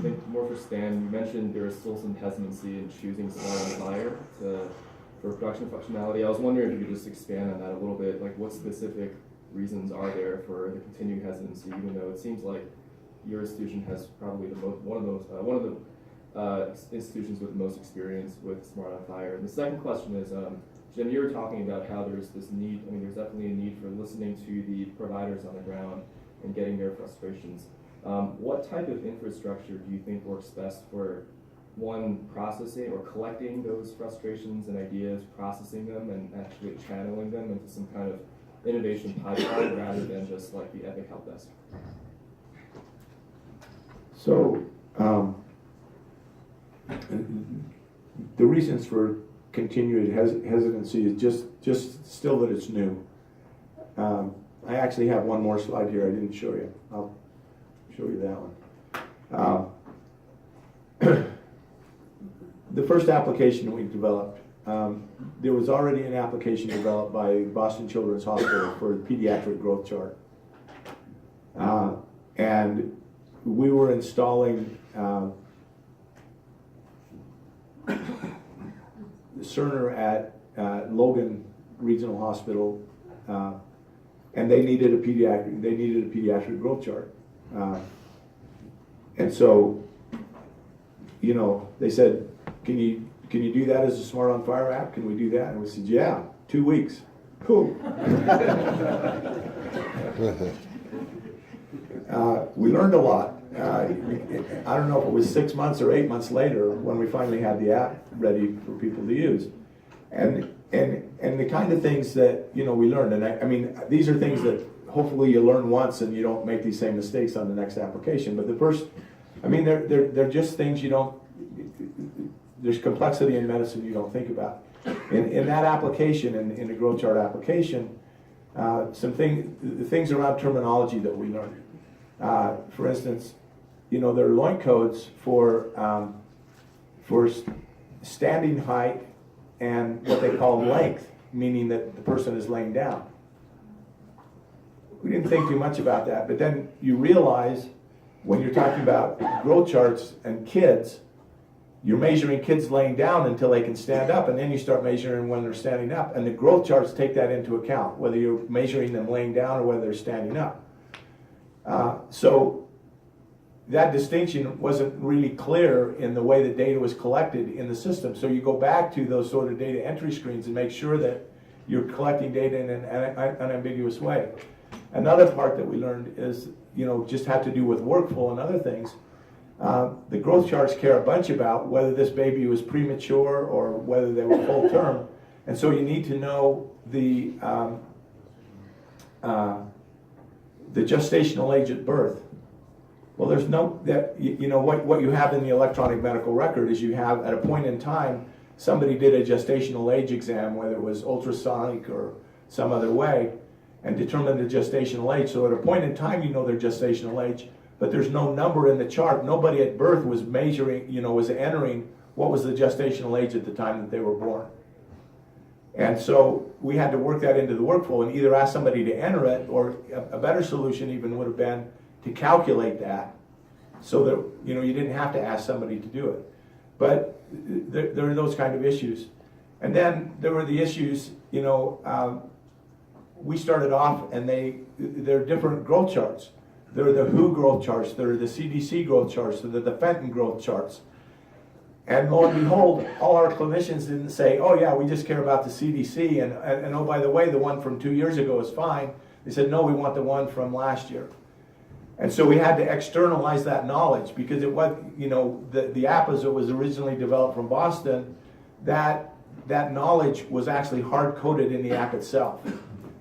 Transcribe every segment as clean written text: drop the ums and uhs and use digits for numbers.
I think more for Stan. You mentioned there is still some hesitancy in choosing Smart on Fire for production functionality. I was wondering if you could just expand on that a little bit. Like, what specific reasons are there for the continued hesitancy, even though it seems like your institution has probably one of the institutions with the most experience with Smart on Fire. And the second question is, Jim, you were talking about how there's this need. I mean, there's definitely a need for listening to the providers on the ground and getting their frustrations. What type of infrastructure do you think works best for, one, processing or collecting those frustrations and ideas, processing them, and actually channeling them into some kind of innovation pipeline rather than just like the Epic Help Desk? So, the reasons for continued hesitancy is just still that it's new. I actually have one more slide here I didn't show you. I'll show you that one. The first application we developed, there was already an application developed by Boston Children's Hospital for the pediatric growth chart. And we were installing Cerner at Logan Regional Hospital, and they needed a pediatric growth chart. And so, you know, they said, can you do that as a Smart on Fire app? Can we do that? And we said, yeah, 2 weeks. Cool. We learned a lot. I don't know if it was 6 months or 8 months later when we finally had the app ready for people to use. And the kind of things that, you know, we learned, and I mean, these are things that hopefully you learn once and you don't make these same mistakes on the next application. But the first, I mean, they're just things you don't, there's complexity in medicine you don't think about. In that application, in the growth chart application, the things around terminology that we learned. For instance, you know, there are loin codes for standing height and what they call length, meaning that the person is laying down. We didn't think too much about that, but then you realize when you're talking about growth charts and kids, you're measuring kids laying down until they can stand up, and then you start measuring when they're standing up, and the growth charts take that into account, whether you're measuring them laying down or whether they're standing up. So that distinction wasn't really clear in the way that data was collected in the system. So you go back to those sort of data entry screens and make sure that you're collecting data in an unambiguous way. Another part that we learned is, you know, just had to do with workflow and other things. The growth charts care a bunch about whether this baby was premature or whether they were full term. And so you need to know the gestational age at birth. Well, there's no, that, you know, what you have in the electronic medical record is you have, at a point in time, somebody did a gestational age exam, whether it was ultrasonic or some other way, and determined the gestational age. So at a point in time, you know their gestational age, but there's no number in the chart. Nobody at birth was measuring, you know, was entering what was the gestational age at the time that they were born. And so we had to work that into the workflow and either ask somebody to enter it, or a better solution even would have been to calculate that so that, you know, you didn't have to ask somebody to do it. But there are those kind of issues. And then there were the issues, you know, we started off and there are different growth charts. There are the WHO growth charts, there are the CDC growth charts, there are the Fenton growth charts. And lo and behold, all our clinicians didn't say, oh yeah, we just care about the CDC, and oh, by the way, the one from 2 years ago is fine. They said, no, we want the one from last year. And so we had to externalize that knowledge, because it was, you know, the app as it was originally developed from Boston, that knowledge was actually hard-coded in the app itself.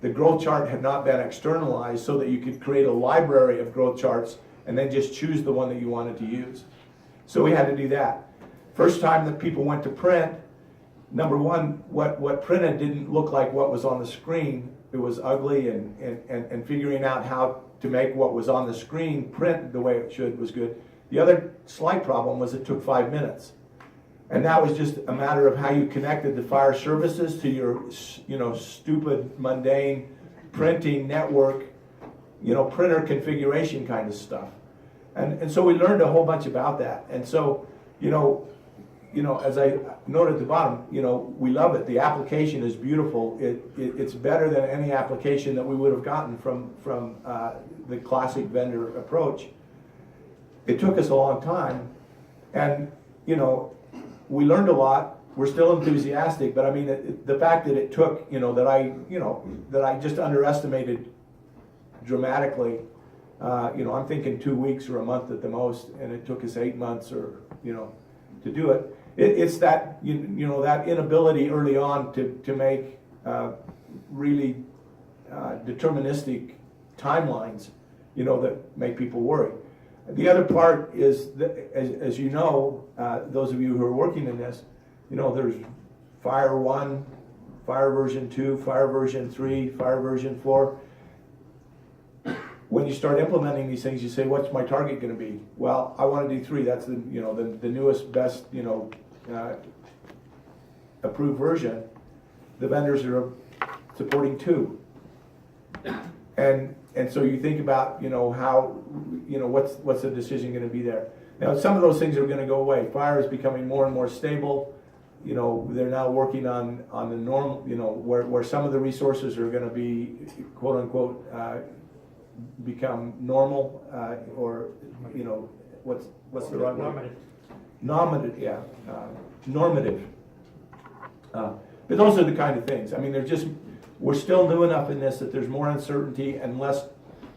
The growth chart had not been externalized so that you could create a library of growth charts and then just choose the one that you wanted to use. So we had to do that. First time that people went to print, number one, what printed didn't look like what was on the screen. It was ugly, and figuring out how to make what was on the screen print the way it should was good. The other slight problem was it took 5 minutes. And that was just a matter of how you connected the fire services to your, you know, stupid, mundane printing network, you know, printer configuration kind of stuff. And so we learned a whole bunch about that. And so, you know, as I noted at the bottom, we love it. The application is beautiful. It's better than any application that we would have gotten from the classic vendor approach. It took us a long time, and we learned a lot. We're still enthusiastic, but I mean, the fact that it took, that I just underestimated dramatically. I'm thinking 2 weeks or a month at the most, and it took us 8 months or to do it. It's that that inability early on to make really deterministic timelines, that make people worry. The other part is that, as you know, those of you who are working in this, there's Fire 1, Fire version 2, Fire version 3, Fire version 4. When you start implementing these things, you say, what's my target going to be? Well, I want to do 3. That's the newest, best, approved version. The vendors are supporting 2. And so you think about, how, what's the decision going to be there? Now, some of those things are going to go away. Fire is becoming more and more stable. They're now working on the normal, where some of the resources are going to be, quote unquote, become normal, or what's the right word? Normative, yeah, normative. But those are the kind of things. I mean, we're still new enough in this that there's more uncertainty and less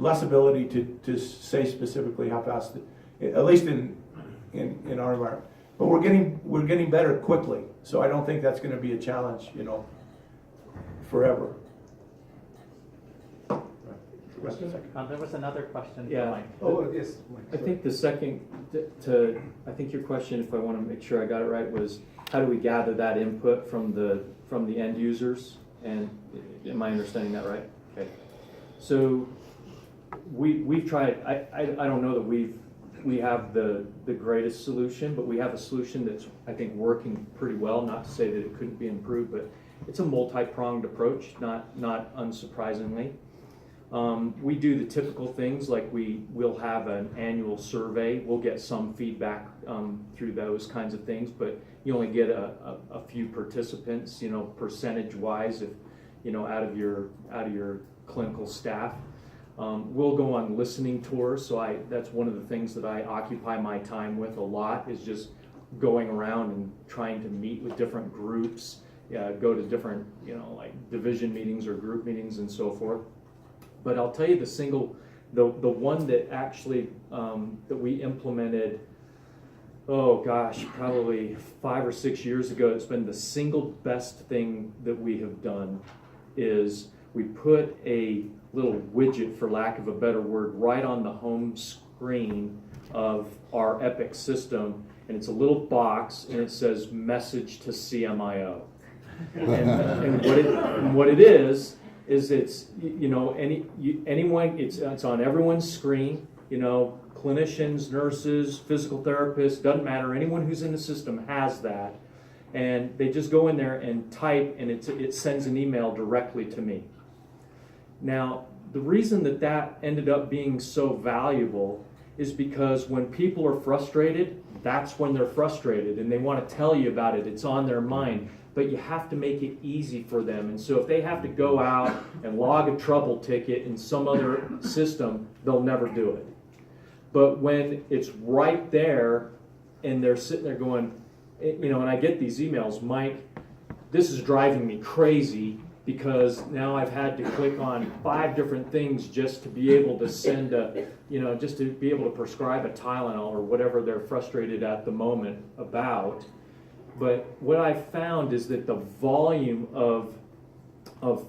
ability to say specifically how fast, at least in our environment. But we're getting better quickly, so I don't think that's going to be a challenge, forever. There was another question. Yeah. Mike. Oh, yes. I think the second, I think your question, if I want to make sure I got it right, was how do we gather that input from the end users? And am I understanding that right? Okay. So we've tried. I don't know that we have the greatest solution, but we have a solution that's, I think, working pretty well. Not to say that it couldn't be improved, but it's a multi-pronged approach. Not unsurprisingly. We do the typical things like we'll have an annual survey. We'll get some feedback through those kinds of things, but you only get a few participants, percentage-wise, if out of your clinical staff. We'll go on listening tours. So that's one of the things that I occupy my time with a lot, is just going around and trying to meet with different groups, go to different like division meetings or group meetings and so forth. But I'll tell you the one that actually that we implemented, oh gosh, probably 5 or 6 years ago. It's been the single best thing that we have done, is we put a little widget, for lack of a better word, right on the home screen of our Epic system, and it's a little box, and it says "Message to CMIO," and what it is it's anyone, it's on everyone's screen, clinicians, nurses, physical therapists, doesn't matter, anyone who's in the system has that, and they just go in there and type, and it sends an email directly to me. Now, the reason that ended up being so valuable is because when people are frustrated, that's when they're frustrated, and they want to tell you about it. It's on their mind. But you have to make it easy for them. And so if they have to go out and log a trouble ticket in some other system, they'll never do it. But when it's right there and they're sitting there going, and I get these emails, Mike, this is driving me crazy because now I've had to click on 5 different things just to be able to send just to be able to prescribe a Tylenol or whatever they're frustrated at the moment about. But what I found is that the volume of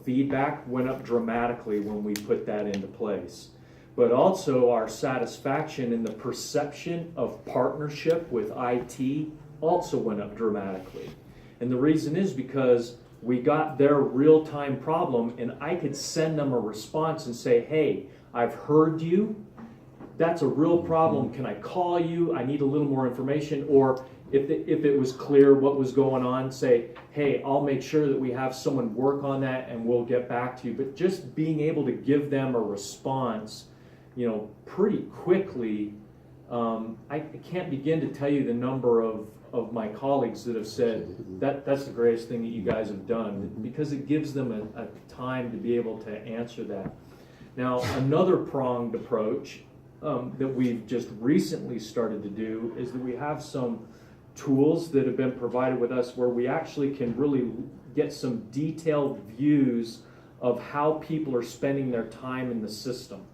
feedback went up dramatically when we put that into place. But also our satisfaction and the perception of partnership with IT also went up dramatically. And the reason is because we got their real-time problem, and I could send them a response and say, hey, I've heard you. That's a real problem. Can I call you? I need a little more information. Or if it was clear what was going on, say, hey, I'll make sure that we have someone work on that and we'll get back to you. But just being able to give them a response, pretty quickly I can't begin to tell you the number of my colleagues that have said that's the greatest thing that you guys have done, because it gives them a time to be able to answer that. Now, another pronged approach that we've just recently started to do is that we have some tools that have been provided with us where we actually can really get some detailed views of how people are spending their time in the system.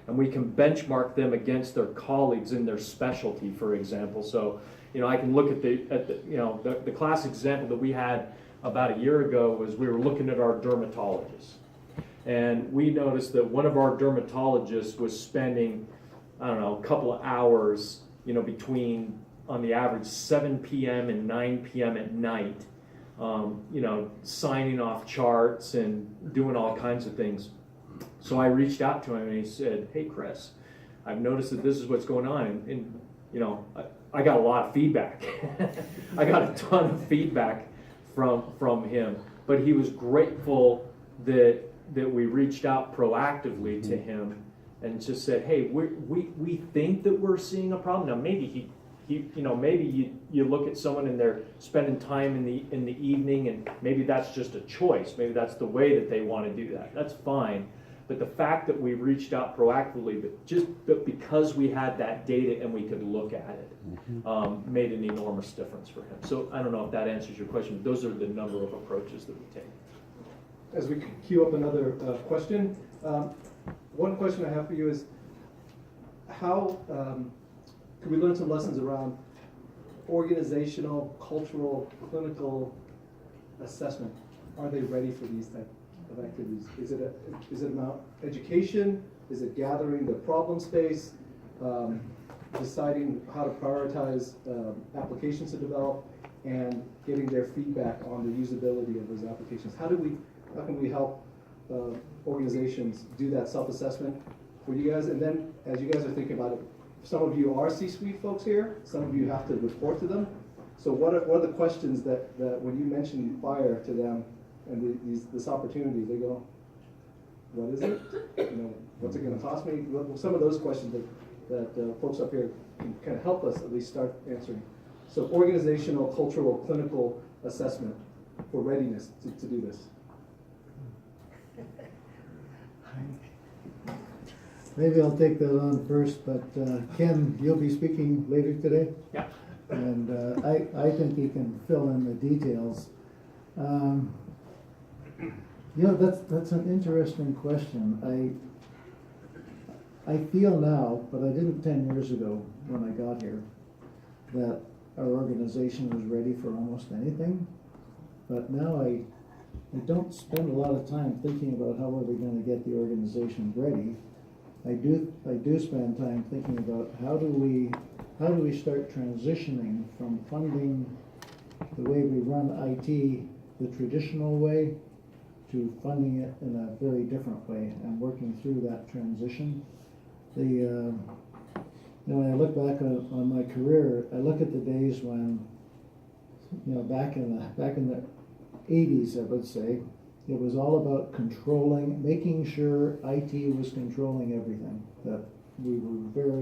And we can benchmark them against their colleagues in their specialty, for example. So, I can look at the classic example that we had about a year ago was we were looking at our dermatologists. And we noticed that one of our dermatologists was spending, I don't know, a couple of hours, between, on the average, 7 p.m. and 9 p.m. at night, signing off charts and doing all kinds of things. So I reached out to him and he said, "Hey, Chris, I've noticed that this is what's going on." And I got a lot of feedback. I got a ton of feedback from him. But he was grateful that we reached out proactively to him and just said, "Hey, we think that we're seeing a problem." Now maybe maybe you look at someone and they're spending time in the evening, and maybe that's just a choice. Maybe that's the way that they want to do that. That's fine. But the fact that we reached out proactively, but because we had that data and we could look at it, made an enormous difference for him. So I don't know if that answers your question. But those are the number of approaches that we take. As we queue up another question, one question I have for you is, how can we learn some lessons around organizational, cultural, clinical assessment? Are they ready for these type of activities? Is it about education? Is it gathering the problem space? Deciding how to prioritize applications to develop, and getting their feedback on the usability of those applications? How can we help organizations do that self-assessment for you guys? And then, as you guys are thinking about it, some of you are C-suite folks here. Some of you have to report to them. So what are the questions that when you mention FHIR to them and this opportunity, they go, "What is it? What's it going to cost me?" Some of those questions that folks up here can kind of help us at least start answering. So organizational, cultural, clinical assessment for readiness to do this. Maybe I'll take that on first, but Ken, you'll be speaking later today? Yeah. And I think you can fill in the details. That's an interesting question. I feel now, but I didn't 10 years ago when I got here, that our organization was ready for almost anything. But now I don't spend a lot of time thinking about how are we going to get the organization ready. I do spend time thinking about how do we start transitioning from funding the way we run IT the traditional way to funding it in a very different way and working through that transition. When I look back on my career, I look at the days when, back in the 80s, I would say, it was all about controlling, making sure IT was controlling everything, that we were very